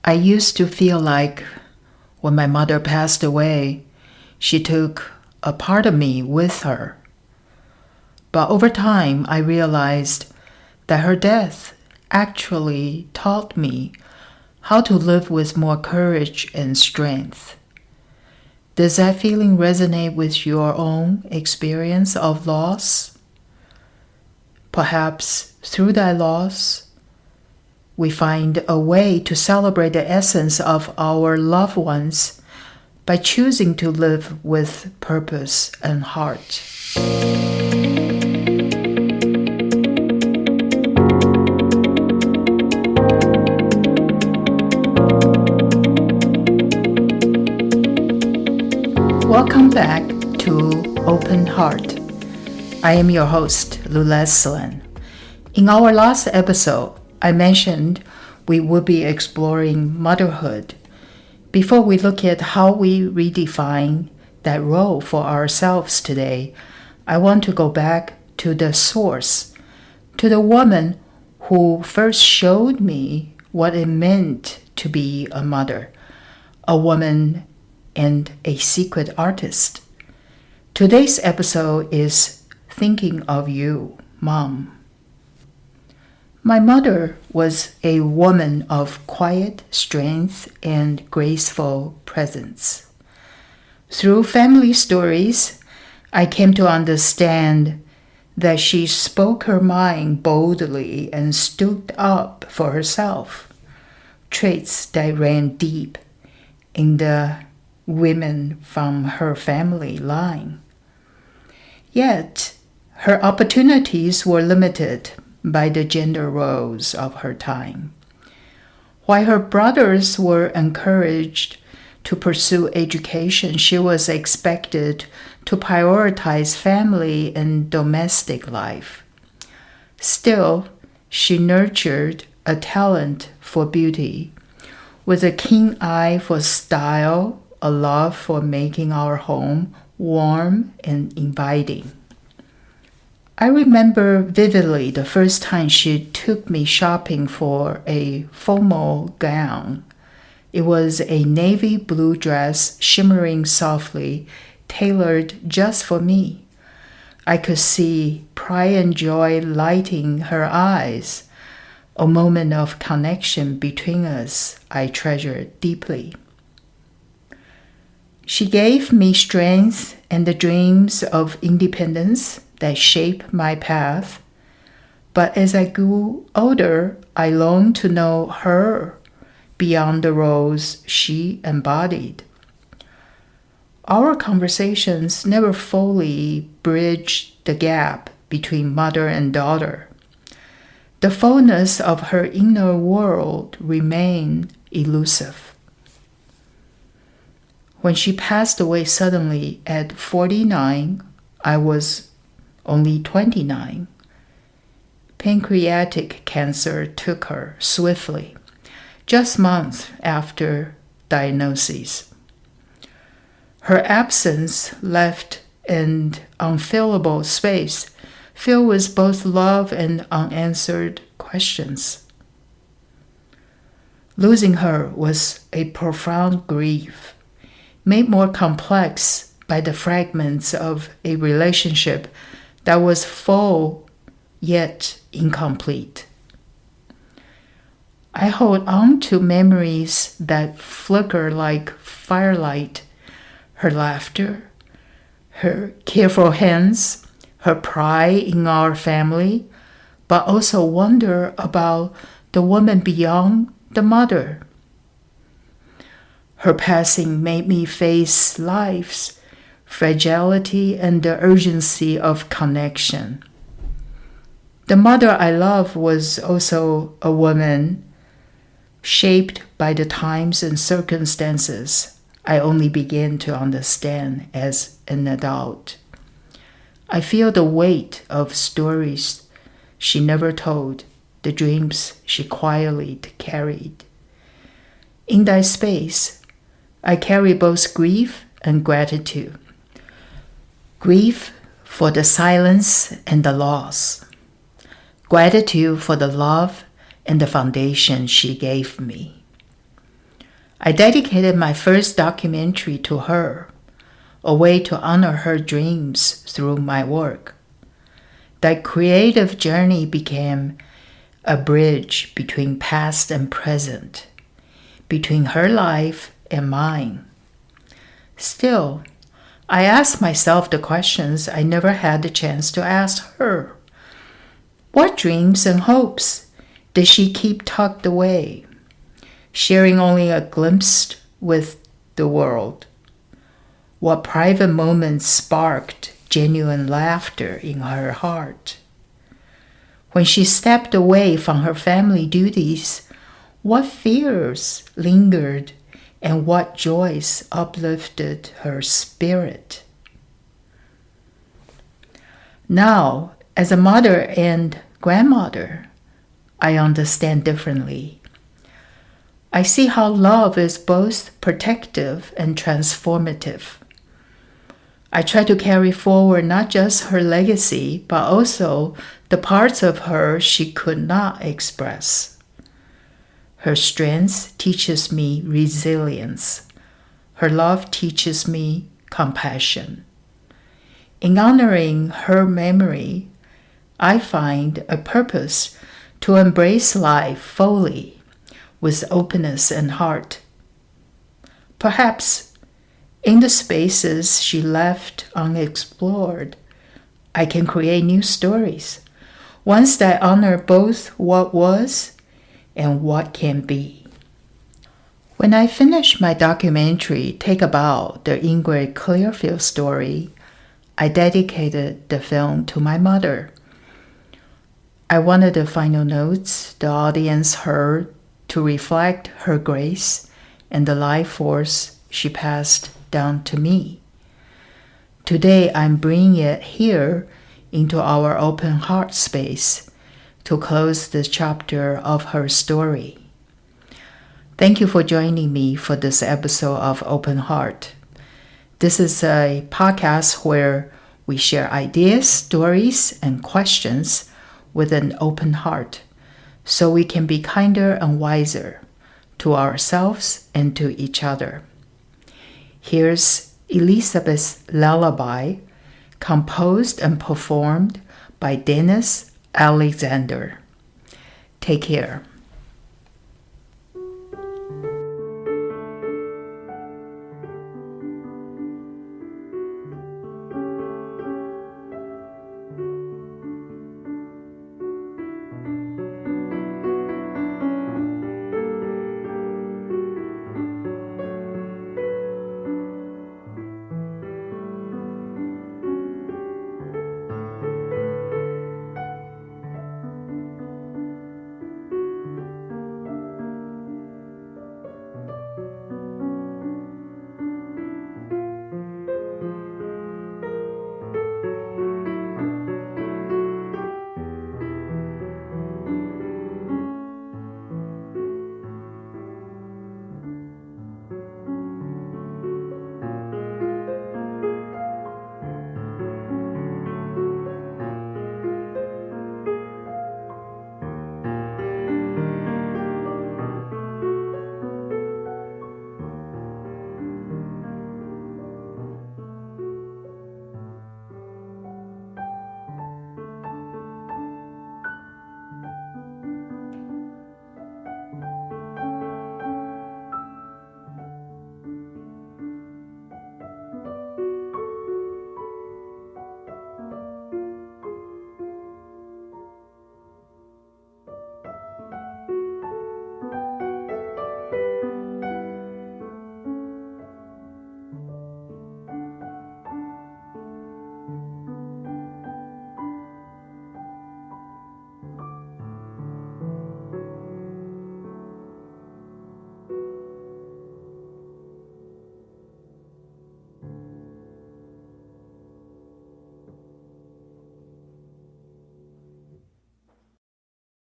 I used to feel like when my mother passed away, she took a part of me with her. But over time, I realized that her death actually taught me how to live with more courage and strength. Does that feeling resonate with your own experience of loss? Perhaps through that loss, we find a way to celebrate the essence of our loved ones by choosing to live with purpose and heart. Welcome back to Open Heart. I am your host, Leslan. In our last episode, I mentioned we would be exploring motherhood. Before we look at how we redefine that role for ourselves today, I want to go back to the source, to the woman who first showed me what it meant to be a mother, a woman and a secret artist. Today's episode is Thinking of You, Mom. My mother was a woman of quiet strength and graceful presence. Through family stories, I came to understand that she spoke her mind boldly and stood up for herself, traits that ran deep in the women from her family line. Yet, her opportunities were limited by the gender roles of her time. While her brothers were encouraged to pursue education, she was expected to prioritize family and domestic life. Still, she nurtured a talent for beauty, with a keen eye for style, a love for making our home warm and inviting. I remember vividly the first time she took me shopping for a formal gown. It was a navy blue dress shimmering softly, tailored just for me. I could see pride and joy lighting her eyes, a moment of connection between us I treasured deeply. She gave me strength and the dreams of independence that shaped my path. But as I grew older, I longed to know her beyond the roles she embodied. Our conversations never fully bridged the gap between mother and daughter. The fullness of her inner world remained elusive. When she passed away suddenly at 49, I was only 29. Pancreatic cancer took her swiftly, just months after diagnosis. Her absence left an unfillable space filled with both love and unanswered questions. Losing her was a profound grief, made more complex by the fragments of a relationship that was full yet incomplete. I hold on to memories that flicker like firelight, her laughter, her careful hands, her pride in our family, but also wonder about the woman beyond the mother. Her passing made me face life's fragility and the urgency of connection. The mother I love was also a woman shaped by the times and circumstances I only began to understand as an adult. I feel the weight of stories she never told, the dreams she quietly carried. In that space, I carry both grief and gratitude. Grief for the silence and the loss. Gratitude for the love and the foundation she gave me. I dedicated my first documentary to her, a way to honor her dreams through my work. That creative journey became a bridge between past and present, between her life and mine. Still, I ask myself the questions I never had the chance to ask her. What dreams and hopes did she keep tucked away, sharing only a glimpse with the world? What private moments sparked genuine laughter in her heart? When she stepped away from her family duties, what fears lingered and what joys uplifted her spirit? Now, as a mother and grandmother, I understand differently. I see how love is both protective and transformative. I try to carry forward not just her legacy, but also the parts of her she could not express. Her strength teaches me resilience. Her love teaches me compassion. In honoring her memory, I find a purpose to embrace life fully with openness and heart. Perhaps in the spaces she left unexplored, I can create new stories, ones that honor both what was and what can be. When I finished my documentary, Take a Bow, the Ingrid Clearfield story, I dedicated the film to my mother. I wanted the final notes the audience heard to reflect her grace and the life force she passed down to me. Today, I'm bringing it here into our open heart space to close this chapter of her story. Thank you for joining me for this episode of Open Heart. This is a podcast where we share ideas, stories, and questions with an open heart so we can be kinder and wiser to ourselves and to each other. Here's Elizabeth's Lullaby, composed and performed by Dennis Alexander. Take care.